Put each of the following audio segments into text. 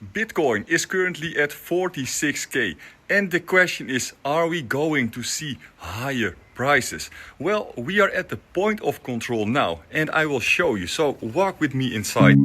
Bitcoin is currently at 46k, and the question is, are we going to see higher prices? Well, we are at the point of control now, and I will show you, so walk with me inside.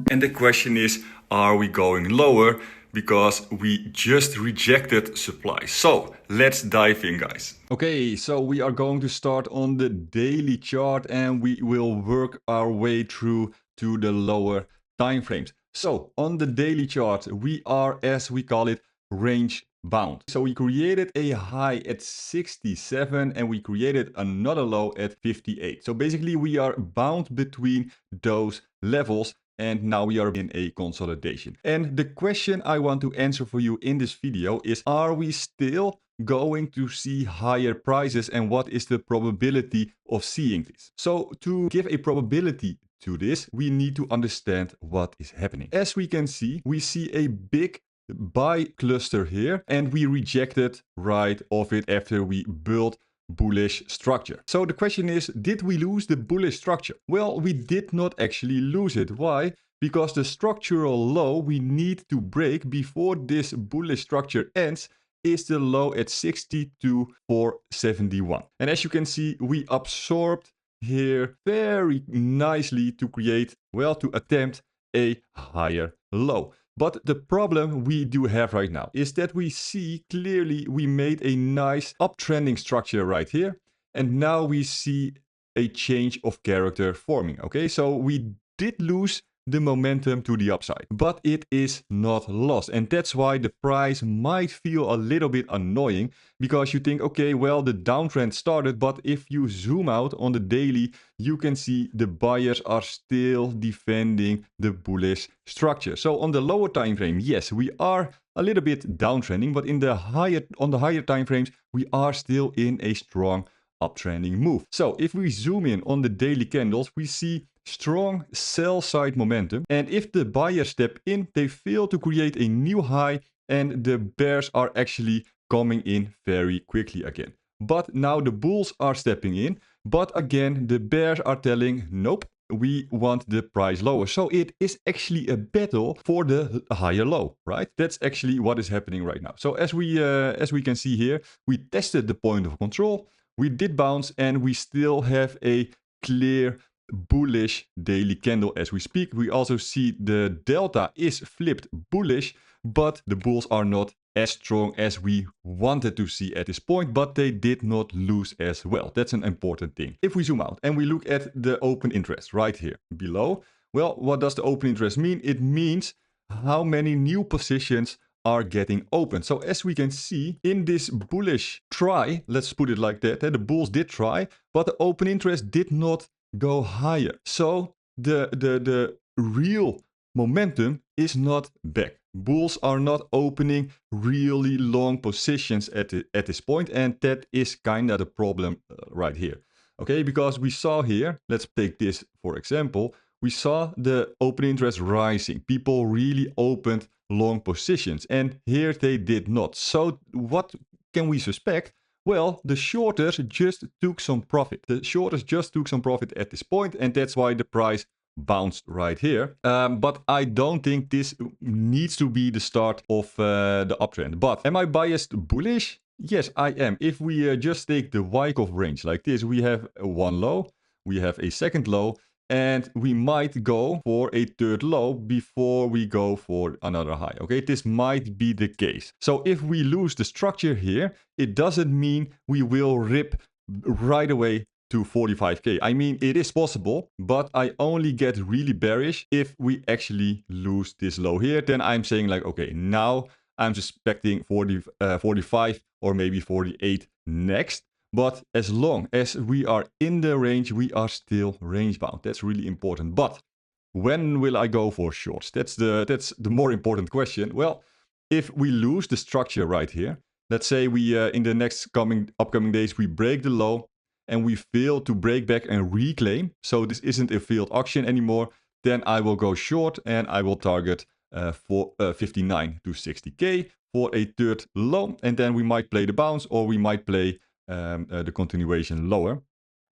And the question is, are we going lower? Because we just rejected supply. So let's dive in, guys. Okay, so we are going to start on the daily chart and we will work our way through to the lower time frames. So on the daily chart, we are, as we call it, range bound. So we created a high at 67 and we created another low at 58. So basically we are bound between those levels. And now we are in a consolidation. And the question I want to answer for you in this video is, are we still going to see higher prices and what is the probability of seeing this? So to give a probability to this, we need to understand what is happening. As we can see, we see a big buy cluster here and we rejected right off it after we built bullish structure. So the question is, did we lose the bullish structure? Well, we did not actually lose it. Why? Because the structural low we need to break before this bullish structure ends is the low at 62,471. And as you can see, we absorbed here very nicely to create, well, to attempt a higher low. But the problem we do have right now is that we see clearly we made a nice uptrending structure right here. And now we see a change of character forming. Okay, so we did lose the momentum to the upside, but it is not lost. And that's why the price might feel a little bit annoying, because you think, okay, well, the downtrend started, but if you zoom out on the daily, you can see the buyers are still defending the bullish structure. So on the lower time frame, yes, we are a little bit downtrending, but on the higher time frames, we are still in a strong uptrending move. So if we zoom in on the daily candles, we see strong sell side momentum, and if the buyers step in, they fail to create a new high and the bears are actually coming in very quickly again. But now the bulls are stepping in, but again the bears are telling, nope, we want the price lower. So it is actually a battle for the higher low, right? That's actually what is happening right now. So as we can see here, we tested the point of control, we did bounce, and we still have a clear bullish daily candle as we speak. We also see the delta is flipped bullish, but the bulls are not as strong as we wanted to see at this point, but they did not lose as well. That's an important thing. If we zoom out and we look at the open interest right here below, well, what does the open interest mean? It means how many new positions are getting open. So as we can see in this bullish try, let's put it like that, the bulls did try, but the open interest did not go higher. So the real momentum is not back. Bulls are not opening really long positions at this point, and that is kind of the problem right here. Okay, because we saw here, let's take this for example, we saw the open interest rising. People really opened long positions, and here they did not. So what can we suspect? Well, the shorters just took some profit. The shorters just took some profit at this point, and that's why the price bounced right here. But I don't think this needs to be the start of the uptrend. But am I biased bullish? Yes, I am. If we just take the Wyckoff range like this, we have one low, we have a second low, and we might go for a third low before we go for another high. Okay, this might be the case. So if we lose the structure here, it doesn't mean we will rip right away to 45k. I mean, it is possible, but I only get really bearish if we actually lose this low here. Then I'm saying like, okay, now I'm suspecting 45 or maybe 48 next. But as long as we are in the range, we are still range bound. That's really important. But when will I go for shorts? That's the more important question. Well, if we lose the structure right here, let's say we in the next upcoming days, we break the low and we fail to break back and reclaim. So this isn't a failed auction anymore. Then I will go short and I will target for 59 to 60k for a third low. And then we might play the bounce or we might play the continuation lower.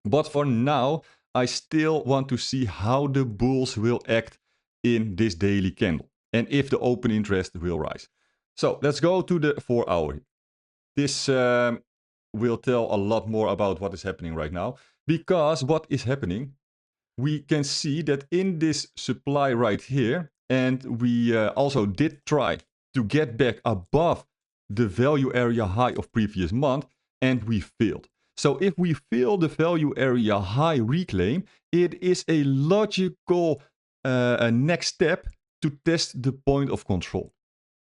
But for now, I still want to see how the bulls will act in this daily candle and if the open interest will rise. So let's go to the 4 hour. This will tell a lot more about what is happening right now, because what is happening, we can see that in this supply right here, and we also did try to get back above the value area high of previous month, and we failed. So if we fail the value area high reclaim, it is a logical next step to test the point of control.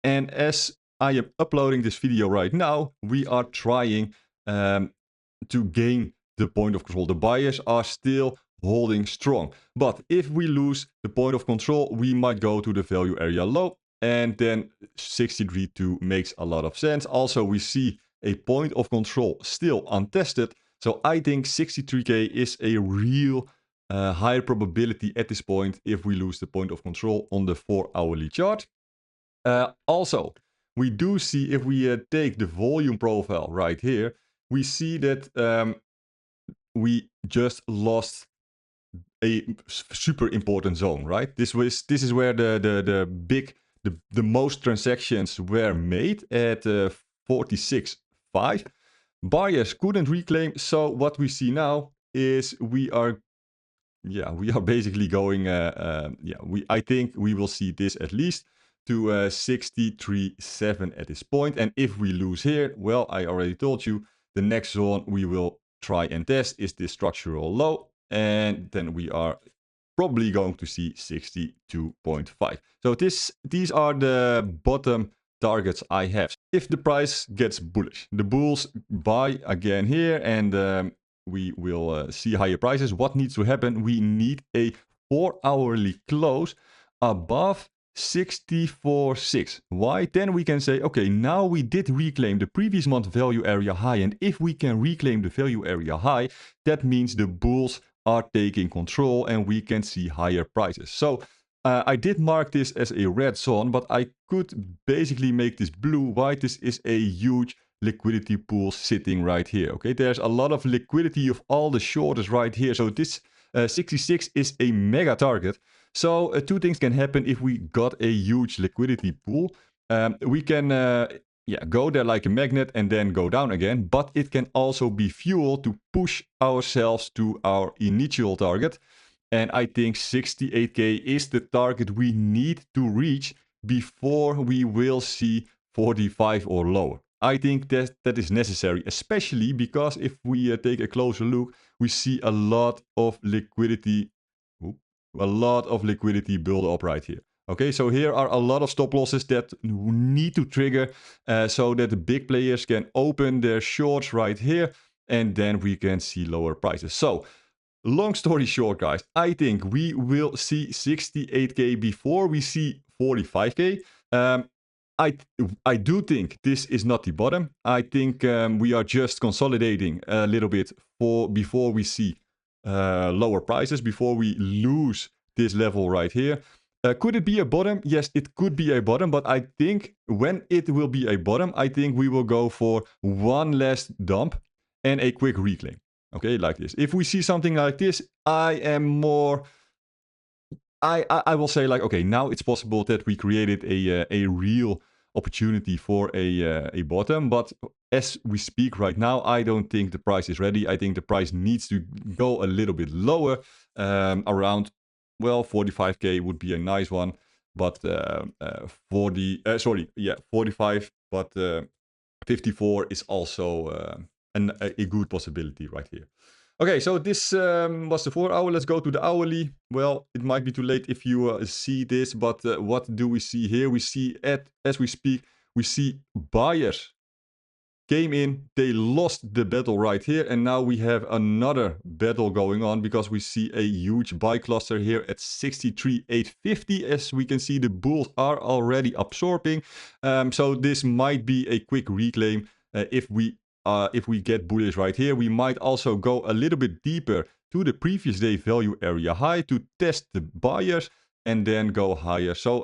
And as I am uploading this video right now, we are trying to gain the point of control. The buyers are still holding strong. But if we lose the point of control, we might go to the value area low. And then 63.2 makes a lot of sense. Also, we see a point of control still untested. So I think 63K is a real high probability at this point if we lose the point of control on the 4 hourly chart. Also, we do see, if we take the volume profile right here, we see that we just lost a super important zone, right? This is where the most transactions were made at 46.5. Buyers couldn't reclaim. So what we see now is we are basically going. I think we will see this at least to 63.7 at this point. And if we lose here, well, I already told you, the next zone we will try and test is this structural low. And then we are probably going to see 62.5. So these are the bottom targets I have. If the price gets bullish, the bulls buy again here, and we will see higher prices. What needs to happen? We need a 4 hourly close above 64.6. Why? Then we can say, okay, now we did reclaim the previous month value area high. And if we can reclaim the value area high, that means the bulls are taking control and we can see higher prices. So I did mark this as a red zone, but I could basically make this blue. Why? This is a huge liquidity pool sitting right here. Okay, there's a lot of liquidity of all the shorters right here. So this 66 is a mega target. So two things can happen if we got a huge liquidity pool. We can go there like a magnet and then go down again. But it can also be fuel to push ourselves to our initial target. And I think 68K is the target we need to reach before we will see 45 or lower. I think that is necessary, especially because if we take a closer look, we see a lot of liquidity build up right here. Okay, so here are a lot of stop losses that need to trigger so that the big players can open their shorts right here, and then we can see lower prices. So long story short, guys, I think we will see 68K before we see 45K. I do think this is not the bottom. I think we are just consolidating a little bit before we see lower prices, before we lose this level right here. Could it be a bottom? Yes, it could be a bottom, but I think when it will be a bottom, I think we will go for one last dump and a quick reclaim. Okay, like this. If we see something like this, I will say like, okay, now it's possible that we created a real opportunity for a bottom. But as we speak right now, I don't think the price is ready. I think the price needs to go a little bit lower, around, well, 45K would be a nice one. But 45, but 54 is also a good possibility right here. Okay, so this was the 4 hour. Let's go to the hourly. Well, it might be too late if you see this, but what do we see here? We see, as we speak, we see buyers came in, they lost the battle right here, and now we have another battle going on because we see a huge buy cluster here at 63,850. As we can see, the bulls are already absorbing, so this might be a quick reclaim if we get bullish right here. We might also go a little bit deeper to the previous day value area high to test the buyers and then go higher. So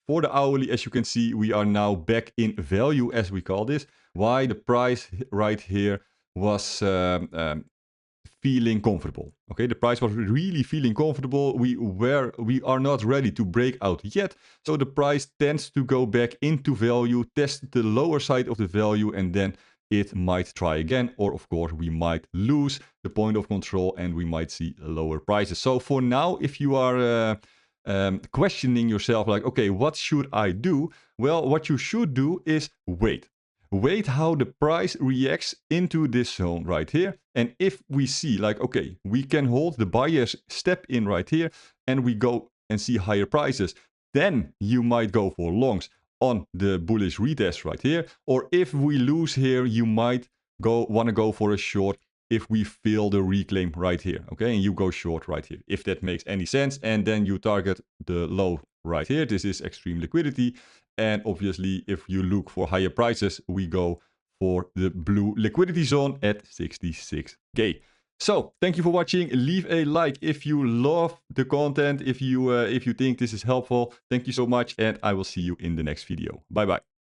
for the hourly, as you can see, we are now back in value, as we call this. Why? The price right here was feeling comfortable. Okay, the price was really feeling comfortable. We are not ready to break out yet. So the price tends to go back into value, test the lower side of the value, and then it might try again. Or of course, we might lose the point of control and we might see lower prices. So for now, if you are questioning yourself like, okay, what should I do? Well, what you should do is wait. Wait how the price reacts into this zone right here. And if we see like, okay, we can hold the buyers step in right here and we go and see higher prices, then you might go for longs on the bullish retest right here. Or if we lose here, you might want to go for a short if we fill the reclaim right here, okay? And you go short right here, if that makes any sense. And then you target the low right here. This is extreme liquidity. And obviously, if you look for higher prices, we go for the blue liquidity zone at 66K. So thank you for watching. Leave a like if you love the content, if you think this is helpful. Thank you so much, and I will see you in the next video. Bye bye.